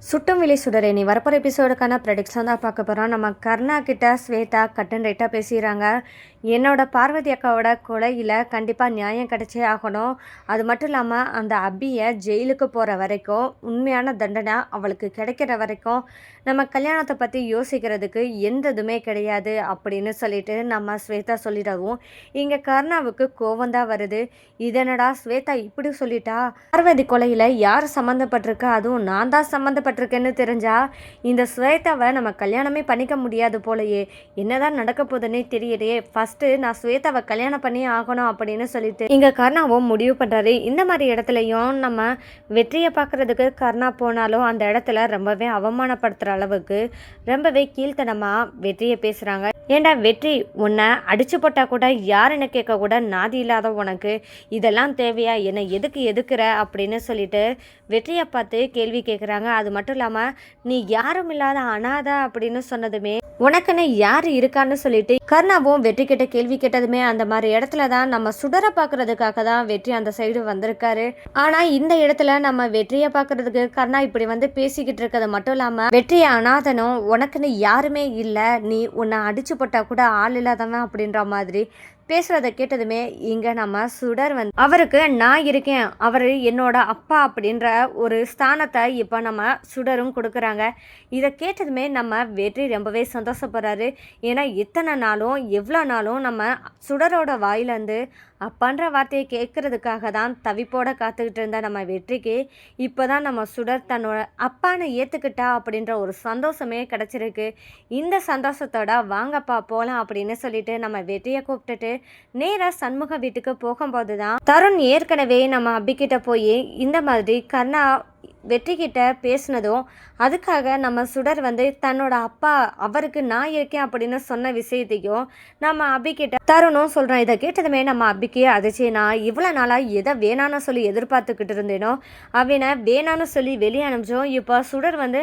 சுட்டும் விலை சுடரே நீ வரப்போகிற எபிசோடுக்கான ப்ரெடிக்ஷன் தான் பார்க்க போகிறோம். நம்ம கர்ணா கிட்ட ஸ்வேதா கட்டன் ரைட்டாக பேசிடுறாங்க. என்னோட பார்வதி அக்காவோட கொலையில் கண்டிப்பாக நியாயம் கிடைச்சே ஆகணும். அது மட்டும் இல்லாமல் அந்த அபியை ஜெயிலுக்கு போகிற வரைக்கும் உண்மையான தண்டனை அவளுக்கு கிடைக்கிற வரைக்கும் நம்ம கல்யாணத்தை பற்றி யோசிக்கிறதுக்கு எந்த இதுவுமே கிடையாது அப்படின்னு சொல்லிட்டு நம்ம ஸ்வேதா சொல்லிடவும் இங்கே கர்ணாவுக்கு கோவம் தான் வருது. இதனடா ஸ்வேதா இப்படி சொல்லிட்டா, பார்வதி கொலையில் யார் சம்மந்தப்பட்டிருக்கா, அதுவும் நான் தான் சம்மந்தப்பட்டிருக்கேன்னு தெரிஞ்சா இந்த ஸ்வேதாவை நம்ம கல்யாணமே பண்ணிக்க முடியாது போலையே, என்னதான் நடக்க போகுதுன்னே தெரியலையே, ஃபஸ்ட்டு நான் ஸ்வேதாவை கல்யாணம் பண்ணி ஆகணும் அப்படின்னு சொல்லிட்டு இங்கே கர்ணாவும் முடிவு பண்ணுறாரு. இந்த மாதிரி இடத்துலையும் நம்ம வெற்றியை பார்க்குறதுக்கு கர்ணா போனாலும் அந்த இடத்துல ரொம்பவே அவமானப்படுத்துகிற அளவுக்கு ரொம்பவே கீழ்த்தனமாக வெற்றியை பேசுகிறாங்க. ஏண்டா வெற்றி, உன்னை அடிச்சு போட்டால் கூட யாருன்னு கேட்க கூட நாதி இல்லாத உனக்கு இதெல்லாம் தேவையா, என்னை எதுக்கு எதுக்குற அப்படின்னு சொல்லிட்டு வெற்றியை பார்த்து கேள்வி கேட்குறாங்க. அது மட்டும் இல்லாமல் நீ யாரும் இல்லாத அனாதை அப்படின்னு சொன்னதுமே உனக்குன்னு யார் இருக்கான்னு சொல்லிட்டு கர்ணாவும் வெற்றி கிட்ட கேள்வி கேட்டதுமே அந்த மாதிரி இடத்துல தான் நம்ம சுடரை பார்க்கறதுக்காக தான் வெற்றி அந்த சைடு வந்திருக்காரு. ஆனால் இந்த இடத்துல நம்ம வெற்றியை பார்க்கறதுக்கு கர்ணா இப்படி வந்து பேசிக்கிட்டு இருக்கிறது மட்டும் இல்லாமல் வெற்றியை அனாதனும் உனக்குன்னு யாருமே இல்லை, நீ உன்னை அடிச்சு போட்டா கூட ஆள் இல்லாதவன் அப்படின்ற மாதிரி பேசுகிறத கேட்டதுமே இங்கே நம்ம சுடர் வந்து அவருக்கு நான் இருக்கேன், அவர் என்னோட அப்பா அப்படின்ற ஒரு ஸ்தானத்தை இப்போ நம்ம சுடரும் கொடுக்குறாங்க. இதை கேட்டதுமே நம்ம வெற்றி ரொம்பவே சந்தோஷப்படுறாரு. ஏன்னா இத்தனை நாளும் எவ்வளோ நாளும் நம்ம சுடரோட வாயிலேருந்து அப்பான்ற வார்த்தையை கேட்கறதுக்காக தான் தவிப்போட காத்துக்கிட்டு இருந்த நம்ம வெற்றிக்கு இப்போ தான் நம்ம சுடர் தன்னோட அப்பானை ஏற்றுக்கிட்டா அப்படின்ற ஒரு சந்தோஷமே கிடச்சிருக்கு. இந்த சந்தோஷத்தோட வாங்கப்பா போகலாம் அப்படின்னு சொல்லிட்டு நம்ம வெற்றியை கூப்பிட்டுட்டு நேராக சண்முக வீட்டுக்கு போகும்போது தான் தருண் ஏற்கனவே நம்ம அபிக்கிட்ட போய் இந்த மாதிரி கர்ணா வெற்றி கிட்ட பேசினதும் அதுக்காக நம்ம சுடர் வந்து தன்னோட அப்பா அவருக்கு நான் இருக்கேன் அப்படின்னு சொன்ன விஷயத்தையும் நம்ம அபிக்கிட்ட தருணும் சொல்கிறோம். இதை கேட்டதுமே நம்ம அபிக்கு அதிர்ச்சி. நான் இவ்வளோ நாளாக எதை வேணான்னு சொல்லி எதிர்பார்த்துக்கிட்டு இருந்தேனோ அவனை வேணான்னு சொல்லி வெளியே அனுப்பிச்சோம். இப்போ சுடர் வந்து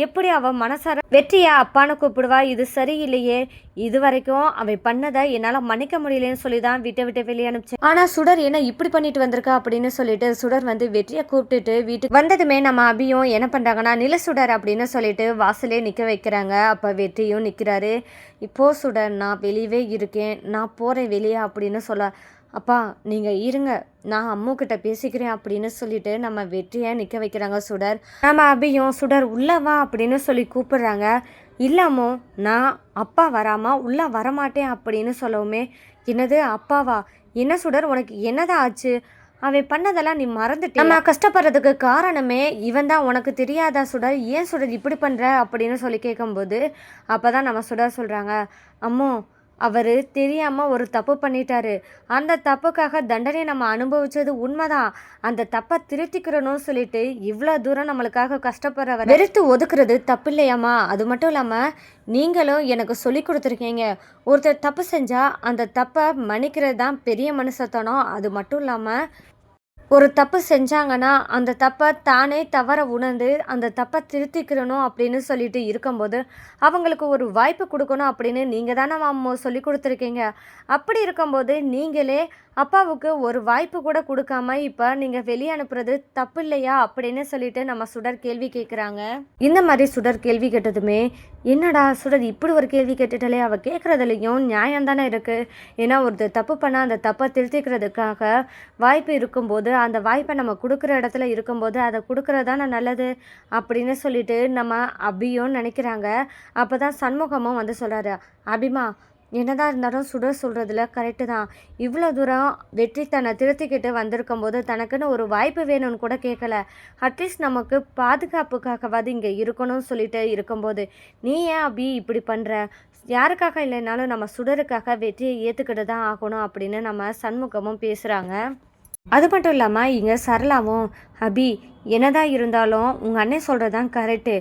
எப்படி அவன் மனசார வெற்றியை அப்பான்னு கூப்பிடுவா, இது சரியில்லையே, இது வரைக்கும் அவன் பண்ணதை என்னால் மன்னிக்க முடியலன்னு சொல்லி தான் விட்டு வெளியே அனுப்பிச்சேன். ஆனால் சுடர் என்ன இப்படி பண்ணிட்டு வந்திருக்கா அப்படின்னு சொல்லிட்டு சுடர் வந்து வெற்றியை கூப்பிட்டுட்டு வீட்டுக்கு வந்ததுமே நம்ம அபியும் என்ன பண்ணுறாங்கன்னா நில சுடர் அப்படின்னு சொல்லிட்டு வாசலே நிற்க வைக்கிறாங்க. அப்போ வெற்றியும் நிற்கிறாரு. இப்போது சுடர் நான் வெளியவே இருக்கேன், நான் போகிறேன் வெளியே அப்படின்னு சொல்ல, அப்பா நீங்கள் இருங்க நான் அம்முக்கிட்ட பேசிக்கிறேன் அப்படின்னு சொல்லிட்டு நம்ம வெற்றியை நிற்க வைக்கிறாங்க சுடர். நம்ம அபியும் சுடர் உள்ளவா அப்படின்னு சொல்லி கூப்பிடுறாங்க. இல்லாமோ நான் அப்பா வராமல் உள்ளே வரமாட்டேன் அப்படின்னு சொல்லவுமே, என்னது அப்பாவா, என்ன சுடர் உனக்கு என்னதான் ஆச்சு, அவன் பண்ணதெல்லாம் நீ மறந்துட்டு நம்ம கஷ்டப்படுறதுக்கு காரணமே இவன் தான், உனக்கு தெரியாதா சுடர், ஏன் சுடர் இப்படி பண்ணுற அப்படின்னு சொல்லி கேட்கும்போது அப்போ தான் நம்ம சுடர் சொல்கிறாங்க, அம்மோ அவர் தெரியாமல் ஒரு தப்பு பண்ணிட்டாரு, அந்த தப்புக்காக தண்டனை நம்ம அனுபவிச்சது உண்மைதான், அந்த தப்பை திருத்திக்கிறணும்னு சொல்லிட்டு இவ்வளோ தூரம் நம்மளுக்காக கஷ்டப்படுறவர் வெறுத்து ஒதுக்குறது தப்பு இல்லையாம்மா, அது மட்டும் இல்லாமல் நீங்களும் எனக்கு சொல்லி கொடுத்துருக்கீங்க, ஒருத்தர் தப்பு செஞ்சால் அந்த தப்பை மன்னிக்கிறது தான் பெரிய மனுஷத்தனம், அது மட்டும் இல்லாமல் ஒரு தப்பு செஞ்சாங்கன்னா அந்த தப்பை தானே தவற உணர்ந்து அந்த தப்பை திருத்திக்கிறணும் அப்படின்னு சொல்லிட்டு இருக்கும்போது அவங்களுக்கு ஒரு வாய்ப்பு கொடுக்கணும் அப்படின்னு நீங்கள் தானே சொல்லி கொடுத்துருக்கீங்க. அப்படி இருக்கும்போது நீங்களே அப்பாவுக்கு ஒரு வாய்ப்பு கூட கொடுக்காம இப்போ நீங்கள் வெளியே அனுப்புறது தப்பு இல்லையா அப்படின்னு சொல்லிட்டு நம்ம சுடர் கேள்வி கேட்குறாங்க. இந்த மாதிரி சுடர் கேள்வி கேட்டதுமே என்னடா சுடர் இப்படி ஒரு கேள்வி கேட்டுட்டாலே, அவள் கேட்குறதுலையும் நியாயம் தானே இருக்குது, ஏன்னா ஒரு தப்பு பண்ணால் அந்த தப்பை திருத்திக்கிறதுக்காக வாய்ப்பு இருக்கும்போது அந்த வாய்ப்பை நம்ம கொடுக்குற இடத்துல இருக்கும்போது அதை கொடுக்குறது தானே நல்லது அப்படின்னு சொல்லிட்டு நம்ம அபியும் நினைக்கிறாங்க. அப்போ தான் சண்முகமும் வந்து சொல்கிறாரு, அபிமா என்னதான் இருந்தாலும் சுடர் சொல்கிறதுல கரெக்டு தான், இவ்வளோ தூரம் வெற்றி தன்னை திருத்திக்கிட்டு வந்திருக்கும் போது தனக்குன்னு ஒரு வாய்ப்பு வேணும்னு கூட கேட்கல, அட்லீஸ்ட் நமக்கு பாதுகாப்புக்காகவாது இங்கே இருக்கணும்னு சொல்லிட்டு இருக்கும்போது நீ ஏன் அபி இப்படி பண்ணுற, யாருக்காக இல்லைனாலும் நம்ம சுடருக்காக வெற்றியை ஏற்றுக்கிட்டு தான் ஆகணும் அப்படின்னு நம்ம சண்முகமும் பேசுகிறாங்க. அது மட்டும் இல்லாமல் இங்கே சரளாவும், அபி என்னதான் இருந்தாலும் உங்கள் அண்ணன் சொல்கிறதான் கரெக்டு,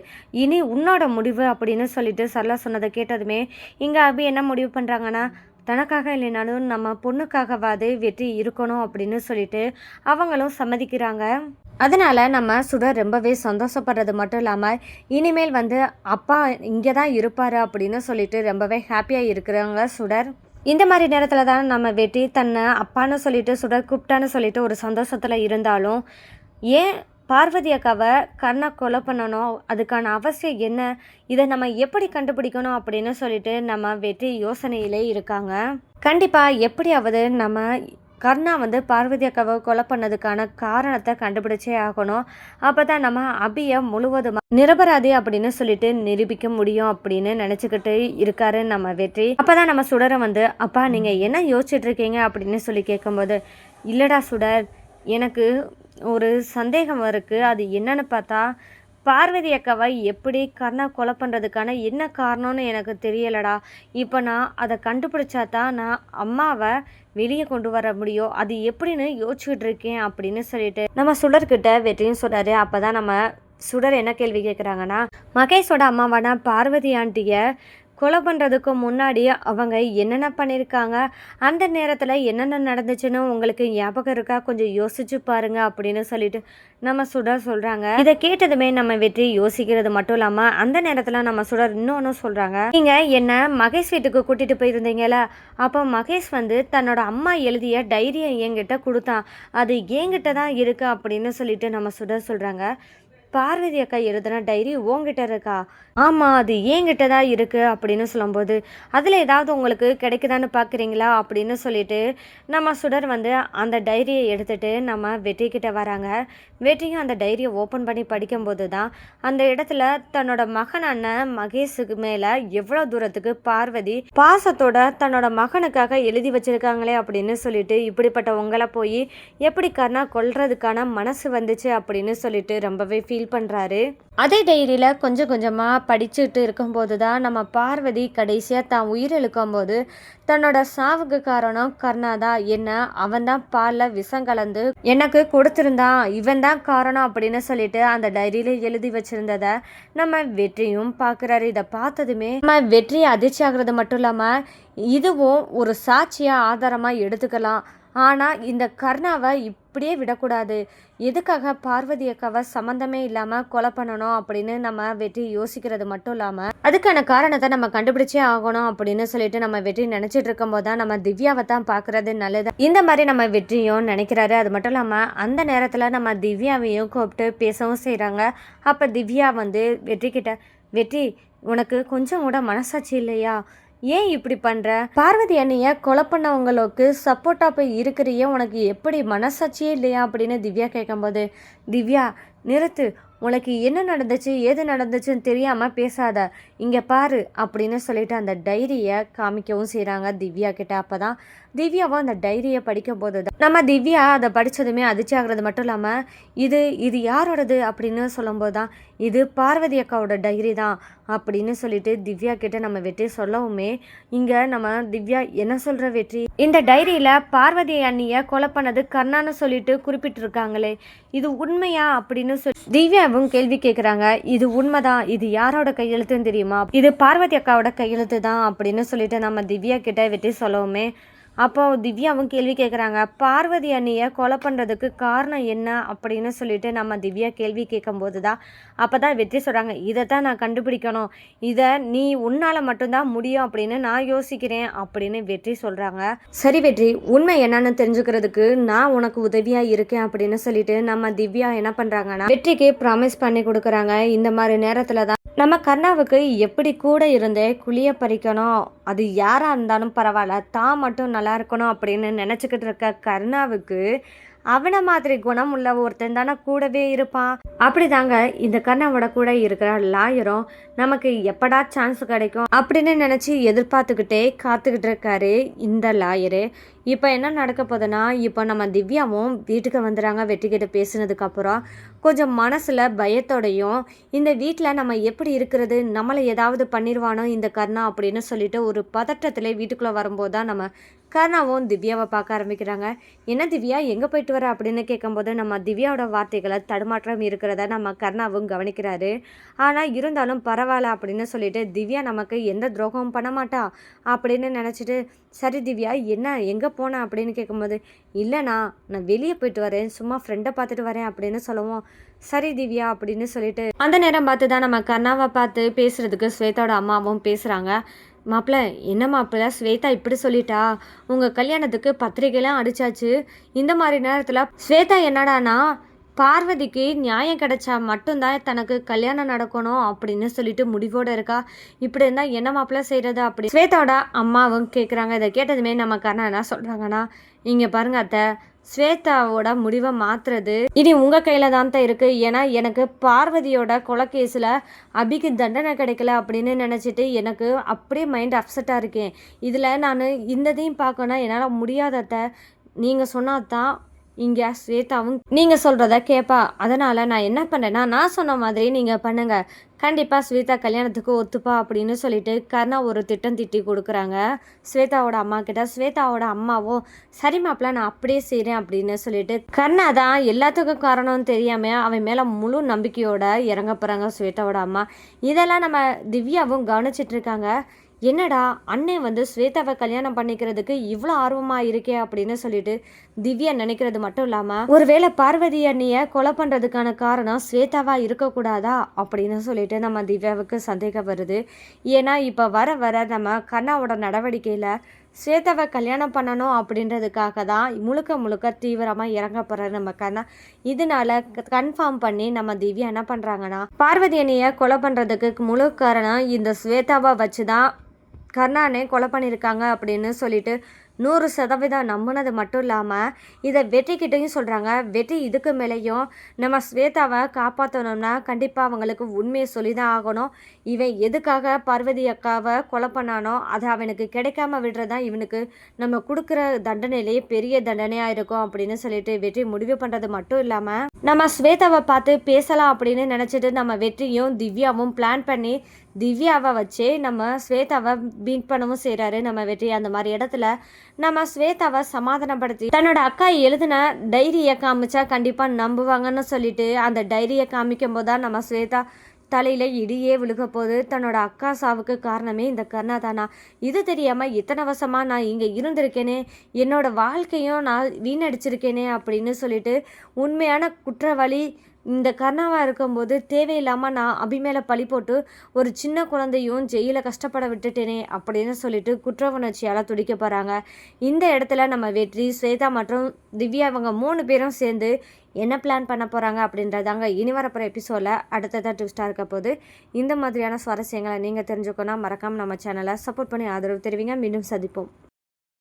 இனி உன்னோட முடிவு அப்படின்னு சொல்லிட்டு சரளா சொன்னதை கேட்டதுமே இங்கே அபி என்ன முடிவு பண்ணுறாங்கன்னா, தனக்காக இல்லைனாலும் நம்ம பொண்ணுக்காகவாது வெற்றி இருக்கணும் அப்படின்னு சொல்லிட்டு அவங்களும் சம்மதிக்கிறாங்க. அதனால் நம்ம சுடர் ரொம்பவே சந்தோஷப்படுறது மட்டும் இல்லாமல் இனிமேல் வந்து அப்பா இங்கே தான் இருப்பார் அப்படின்னு சொல்லிட்டு ரொம்பவே ஹாப்பியாக இருக்கிறாங்க சுடர். இந்த மாதிரி நேரத்தில் தான் நம்ம வெற்றி தன்னை அப்பான்னு சொல்லிட்டு சுடர் கூப்பிட்டான்னு சொல்லிட்டு ஒரு சந்தோஷத்தில் இருந்தாலும் ஏன் பார்வதி அக்காவை கர்ணா கொலை பண்ணணும், அதுக்கான அவசியம் என்ன, இதை நம்ம எப்படி கண்டுபிடிக்கணும் அப்படின்னு சொல்லிட்டு நம்ம வெற்றி யோசனையிலே இருக்காங்க. கண்டிப்பாக எப்படியாவது நம்ம கர்ணா பார்வதி அக்காவை கொலை பண்ணதுக்கான காரணத்தை கண்டுபிடிச்சே ஆகணும். அப்போ தான் நம்ம அபியை முழுவதுமாக நிரபராதி அப்படின்னு சொல்லிட்டு நிரூபிக்க முடியும் அப்படின்னு நினச்சிக்கிட்டு இருக்காரு நம்ம வெற்றி. அப்போ தான் நம்ம சுடரை அப்பா நீங்கள் என்ன யோசிச்சுட்டு இருக்கீங்க அப்படின்னு சொல்லி கேட்கும்போது, இல்லைடா சுடர், எனக்கு ஒரு சந்தேகம் இருக்குது. அது என்னன்னு பார்த்தா, பார்வதி அக்காவை எப்படி கர்ணா கொலை பண்ணுறதுக்கான என்ன காரணம்னு எனக்கு தெரியலடா. இப்போ நான் அதை கண்டுபிடிச்சா தான் நான் அம்மாவை வெளியே கொண்டு வர முடியும். அது எப்படின்னு யோசிச்சுட்டு இருக்கேன் அப்படின்னு சொல்லிட்டு நம்ம சுடர்கிட்ட வெற்றியும் சொல்கிறாரு. அப்போ தான் நம்ம சுடர் என்ன கேள்வி கேட்குறாங்கன்னா, மகேஷோட அம்மாவான பார்வதி ஆண்டியை கொலை பண்ணுறதுக்கு முன்னாடி அவங்க என்னென்ன பண்ணியிருக்காங்க, அந்த நேரத்தில் என்னென்ன நடந்துச்சுன்னு உங்களுக்கு ஞாபகம் இருக்கா, கொஞ்சம் யோசிச்சு பாருங்க அப்படின்னு சொல்லிட்டு நம்ம சுடர் சொல்கிறாங்க. இதை கேட்டதுமே நம்ம வெற்றி யோசிக்கிறது மட்டும் இல்லாமல் அந்த நேரத்தில் நம்ம சுடர் இன்னொன்று சொல்கிறாங்க, நீங்கள் என்ன மகேஷ் வீட்டுக்கு கூட்டிகிட்டு போயிருந்தீங்களா, அப்போ மகேஷ் தன்னோட அம்மா எழுதிய டைரியை என்கிட்ட கொடுத்தான், அது என்கிட்ட தான் இருக்குது அப்படின்னு சொல்லிட்டு நம்ம சுடர் சொல்கிறாங்க. பார்வதி அக்கா எழுதுன டைரி உங்ககிட்ட இருக்கா? ஆமாம், அது என்கிட்ட தான் இருக்குது அப்படின்னு சொல்லும்போது, அதில் ஏதாவது உங்களுக்கு கிடைக்குதான்னு பார்க்குறீங்களா அப்படின்னு சொல்லிட்டு நம்ம சுடர் அந்த டைரியை எடுத்துகிட்டு நம்ம வெற்றிக்கிட்ட வராங்க. வெற்றியும் அந்த டைரியை ஓப்பன் பண்ணி படிக்கும்போது தான் அந்த இடத்துல தன்னோட மகனான மகேஷுக்கு மேலே எவ்வளோ தூரத்துக்கு பார்வதி பாசத்தோட தன்னோட மகனுக்காக எழுதி வச்சுருக்காங்களே அப்படின்னு சொல்லிட்டு, இப்படிப்பட்ட உங்களை போய் எப்படி கர்ணா கொல்றதுக்கான மனசு வந்துச்சு அப்படின்னு சொல்லிட்டு ரொம்பவே ஃபீல் பண்ணுறாரு. அதே டைரியில் கொஞ்சம் கொஞ்சமாக படிச்சுட்டு இருக்கும்போது தான் நம்ம பார்வதி கடைசியாக தான் உயிரிழக்கும்போது தன்னோட சாவுக்கு காரணம் கர்ணா தான், என்ன அவன் தான் பாலில் விஷம் கலந்து எனக்கு கொடுத்துருந்தான், இவன் தான் காரணம் அப்படின்னு சொல்லிட்டு அந்த டைரியில் எழுதி வச்சுருந்ததை நம்ம வெற்றியும் பார்க்குறாரு. இதை பார்த்ததுமே நம்ம வெற்றி அதிர்ச்சி ஆகிறது மட்டும் இல்லாமல் இதுவும் ஒரு சாட்சியாக ஆதாரமாக எடுத்துக்கலாம். ஆனால் இந்த கர்ணாவை இப்படியே விடக்கூடாது, எதுக்காக பார்வதி அக்காவை சம்மந்தமே இல்லாமல் கொலை பண்ணணும் அப்படின்னு நம்ம வெற்றி யோசிக்கிறது மட்டும் இல்லாமல் அதுக்கான காரணத்தை நம்ம கண்டுபிடிச்சே ஆகணும் அப்படின்னு சொல்லிட்டு நம்ம வெற்றி நினச்சிட்டு இருக்கும்போது தான் நம்ம திவ்யாவை தான் பார்க்குறது நல்லது, இந்த மாதிரி நம்ம வெற்றியும் நினைக்கிறாரு. அது மட்டும் இல்லாமல் அந்த நேரத்தில் நம்ம திவ்யாவையும் கூப்பிட்டு பேசவும் செய்கிறாங்க. அப்போ திவ்யா வெற்றி கிட்ட, வெற்றி உனக்கு கொஞ்சம் கூட மனசாட்சி இல்லையா, ஏன் இப்படி பண்ணுற, பார்வதி அண்ணியை கொலை பண்ணவங்களுக்கு சப்போர்ட்டாக போய் இருக்கிறியே, உனக்கு எப்படி மனசாட்சியே இல்லையா அப்படின்னு திவ்யா கேட்கும்போது, திவ்யா நிறுத்து, உனக்கு என்ன நடந்துச்சு ஏது நடந்துச்சுன்னு தெரியாமல் பேசாத, இங்கே பாரு அப்படின்னு சொல்லிட்டு அந்த டைரியை காமிக்கவும் செய்கிறாங்க திவ்யா கிட்ட. அப்போ தான் திவ்யாவும் அந்த டைரியை படிக்கும் போது தான் நம்ம திவ்யா அதை படித்ததுமே அதிர்ச்சி ஆகிறது மட்டும் இல்லாமல் இது யாரோடது அப்படின்னு சொல்லும்போது தான், இது பார்வதி அக்காவோட டைரி தான் அப்படின்னு சொல்லிட்டு திவ்யா கிட்ட நம்ம வெற்றி சொல்லவுமே, இங்கே நம்ம திவ்யா என்ன சொல்கிற வெற்றி, இந்த டைரியில் பார்வதி அண்ணியை கொலை பண்ணது கர்ணான்னு சொல்லிட்டு குறிப்பிட்டிருக்காங்களே, இது உண்மையா அப்படின்னு சொல்லி திவ்யாவும் கேள்வி கேட்குறாங்க. இது உண்மைதான், இது யாரோட கையெழுத்துன்னு தெரியுமா, இது பார்வதி அக்காவோட கையெழுத்து தான் அப்படின்னு சொல்லிட்டு நம்ம திவ்யா கிட்ட வெற்றி சொல்லவுமே, அப்போ திவ்யாவும் கேள்வி கேட்குறாங்க, பார்வதி அண்ணியை கொலை பண்ணுறதுக்கு காரணம் என்ன அப்படின்னு சொல்லிட்டு நம்ம திவ்யா கேள்வி கேட்கும்போது தான் அப்போ தான் வெற்றி சொல்கிறாங்க, இதை தான் நான் கண்டுபிடிக்கணும், இதை நீ உன்னால் மட்டும்தான் முடியும் அப்படின்னு நான் யோசிக்கிறேன் அப்படின்னு வெற்றி சொல்கிறாங்க. சரி வெற்றி, உண்மை என்னன்னு தெரிஞ்சுக்கிறதுக்கு நான் உனக்கு உதவியாக இருக்கேன் அப்படின்னு சொல்லிட்டு நம்ம திவ்யா என்ன பண்ணுறாங்கன்னா வெற்றிக்கு ப்ராமிஸ் பண்ணி கொடுக்குறாங்க. இந்த மாதிரி நேரத்தில் தான் நம்ம கர்ணாவுக்கு எப்படி கூட இருந்தே குழிய பறிக்கணும், அது யாராக இருந்தாலும் பரவாயில்ல, தான் மட்டும் நல்லா இருக்கணும் அப்படின்னு நினச்சிக்கிட்டு இருக்க கர்ணாவுக்கு அவனை மாதிரி குணம் உள்ள ஒருத்தன் தானே கூடவே இருப்பான். அப்படி தாங்க இந்த கர்ணாவோட கூட இருக்கிற லாயரும் நமக்கு எப்படா சான்ஸ் கிடைக்கும் அப்படின்னு நினச்சி எதிர்பார்த்துக்கிட்டே காத்துக்கிட்டு இருக்காரு இந்த லாயரு. இப்போ என்ன நடக்க போகுதுன்னா, இப்போ நம்ம திவ்யாவும் வீட்டுக்கு வந்துடுறாங்க. வெற்றிக்கிட்ட பேசினதுக்கப்புறம் கொஞ்சம் மனசில் பயத்தோடையும் இந்த வீட்டில் நம்ம எப்படி இருக்கிறது, நம்மளை ஏதாவது பண்ணிடுவானோ இந்த கர்ணா அப்படின்னு சொல்லிட்டு ஒரு பதட்டத்திலே வீட்டுக்குள்ளே வரும்போது தான் நம்ம கர்ணாவும் திவ்யாவை பார்க்க ஆரம்பிக்கிறாங்க. என்ன திவ்யா எங்கே போயிட்டு வர அப்படின்னு கேட்கும்போது நம்ம திவ்யாவோட வார்த்தைகளை தடுமாற்றம் இருக்கிறத நம்ம கர்ணாவும் கவனிக்கிறாரு. ஆனால் இருந்தாலும் பரவாயில்ல அப்படின்னு சொல்லிட்டு திவ்யா நமக்கு எந்த துரோகமும் பண்ண மாட்டா அப்படின்னு நினச்சிட்டு, சரி திவ்யா என்ன எங்கே போனேன் அப்படின்னு கேட்கும்போது, இல்லைண்ணா நான் வெளியே போயிட்டு வரேன், சும்மா ஃப்ரெண்டை பார்த்துட்டு வரேன் அப்படின்னு சொல்லுவோம். சரி திவ்யா அப்படின்னு சொல்லிட்டு அந்த நேரம் பார்த்து தான் நம்ம கர்ணாவை பார்த்து பேசுகிறதுக்கு ஸ்வேதாவோட அம்மாவும் பேசுகிறாங்க. மாப்பிள்ள என்ன மாப்பிள்ள ஸ்வேதா இப்படி சொல்லிட்டா, உங்கள் கல்யாணத்துக்கு பத்திரிகைலாம் அடிச்சாச்சு, இந்த மாதிரி நேரத்தில் ஸ்வேதா என்னடானா பார்வதிக்கு நியாயம் கிடைச்சா மட்டும்தான் தனக்கு கல்யாணம் நடக்கணும் அப்படின்னு சொல்லிட்டு முடிவோடு இருக்கா. இப்படி இருந்தால் என்ன மாப்பிள்ள செய்கிறது அப்படி ஸ்வேதாவோட அம்மாவும் கேட்குறாங்க. இதை கேட்டதுமே நம்ம கர்ணா என்ன சொல்கிறாங்கன்னா, இங்கே பாருங்க அத்தை, ஸ்வேதாவோட முடிவை மாற்றுறது இனி உங்கள் கையில் தான் இருக்குது. ஏன்னா எனக்கு பார்வதியோட கொலைகேஸில் அபிக்கு தண்டனை கிடைக்கல அப்படின்னு நினச்சிட்டு எனக்கு அப்படியே மைண்ட் அப்செட்டாக இருக்கேன். இதில் நான் இந்ததையும் பார்க்கணும் என்னால் முடியாதத்தை நீங்கள் சொன்னாதான் இங்கே ஸ்வேதாவும் நீங்கள் சொல்கிறத கேட்பா. அதனால் நான் என்ன பண்ணேன்னா, நான் சொன்ன மாதிரி நீங்கள் பண்ணுங்கள், கண்டிப்பாக ஸ்வேதா கல்யாணத்துக்கு ஒத்துப்பா அப்படின்னு சொல்லிட்டு கர்ணா ஒரு திட்டம் திட்டி கொடுக்குறாங்க ஸ்வேதாவோட அம்மா கிட்ட. ஸ்வேதாவோட அம்மாவும் சரி மாப்பிள்ள நான் அப்படியே செய்கிறேன் அப்படின்னு சொல்லிட்டு கர்ணா தான் எல்லாத்துக்கும் காரணம்னு தெரியாமல் அவன் மேலே முழு நம்பிக்கையோட இறங்க போகிறாங்க ஸ்வேதாவோட அம்மா. இதெல்லாம் நம்ம திவ்யாவும் கவனிச்சிட்டு இருக்காங்க. என்னடா அண்ணன் ஸ்வேதாவை கல்யாணம் பண்ணிக்கிறதுக்கு இவ்வளோ ஆர்வமாக இருக்கே அப்படின்னு சொல்லிட்டு திவ்யா நினைக்கிறது மட்டும் இல்லாமல் ஒருவேளை பார்வதி அண்ணியை கொலை பண்ணுறதுக்கான காரணம் ஸ்வேதாவாக இருக்கக்கூடாதா அப்படின்னு சொல்லிட்டு நம்ம திவ்யாவுக்கு சந்தேகம் வருது. ஏன்னா இப்போ வர வர நம்ம கர்ணாவோட நடவடிக்கையில் ஸ்வேதாவை கல்யாணம் பண்ணணும் அப்படின்றதுக்காக தான் முழுக்க முழுக்க தீவிரமாக இறங்க போகிறாரு நம்ம கர்ணா. இதனால கன்ஃபார்ம் பண்ணி நம்ம திவ்யா என்ன பண்ணுறாங்கன்னா, பார்வதி அண்ணியை கொலை பண்ணுறதுக்கு முழு காரணம் இந்த ஸ்வேதாவை வச்சு தான் கர்ணானே கொலை பண்ணியிருக்காங்க அப்படின்னு சொல்லிட்டு 100% நம்பினது மட்டும் இல்லாமல் இதை வெற்றிக்கிட்டையும் சொல்கிறாங்க. வெற்றி இதுக்கு மேலேயும் நம்ம ஸ்வேதாவை காப்பாற்றணும்னா கண்டிப்பாக அவங்களுக்கு உண்மையை சொல்லி தான் ஆகணும். இவன் எதுக்காக பார்வதி அக்காவை கொலை பண்ணானோ அதை அவனுக்கு கிடைக்காம விடுறதா இவனுக்கு நம்ம கொடுக்குற தண்டனையிலேயே பெரிய தண்டனையாக இருக்கும் அப்படின்னு சொல்லிட்டு வெற்றி முடிவு பண்ணுறது மட்டும் இல்லாமல் நம்ம ஸ்வேதாவை பார்த்து பேசலாம் அப்படின்னு நினச்சிட்டு நம்ம வெற்றியும் திவ்யாவும் பிளான் பண்ணி திவ்யாவை வச்சே நம்ம ஸ்வேதாவை பீட் பண்ணவும் செய்கிறாரு நம்ம வெற்றி. அந்த மாதிரி இடத்துல நம்ம ஸ்வேதாவை சமாதானப்படுத்தி தன்னோட அக்கா எழுதின டைரியை காமிச்சா கண்டிப்பாக நம்புவாங்கன்னு சொல்லிட்டு அந்த டைரியை காமிக்கும் போது தான் நம்ம ஸ்வேதா தலையில் இடியே விழுக போது. தன்னோட அக்கா சாவுக்கு காரணமே இந்த கர்ணா தானா? இது தெரியாமல் இத்தனை வருஷமாக நான் இங்கே இருந்திருக்கேனே, என்னோட வாழ்க்கையும் நான் வீணடிச்சிருக்கேனே அப்படின்னு சொல்லிட்டு உண்மையான குற்றவாளி இந்த கர்ணாவாக இருக்கும்போது தேவையில்லாமல் நான் அபி மேலே பழி போட்டு ஒரு சின்ன குழந்தையும் ஜெயிலில் கஷ்டப்பட விட்டுட்டேனே அப்படின்னு சொல்லிட்டு குற்ற உணர்ச்சியால் துடிக்க போகிறாங்க. இந்த இடத்துல நம்ம வெற்றி, ஸ்வேதா மற்றும் திவ்யா இவங்க 3 பேரும் சேர்ந்து என்ன பிளான் பண்ண போகிறாங்க அப்படின்றதாங்க இனி வரப்போகிற எபிசோடில் அடுத்ததாக ட்விஸ்டாக இருக்க போது. இந்த மாதிரியான சுவாரஸ்யங்களை நீங்கள் தெரிஞ்சுக்கணும் மறக்காமல் நம்ம சேனலை சப்போர்ட் பண்ணி ஆதரவு தெரிவிங்க. மீண்டும் சந்திப்போம்.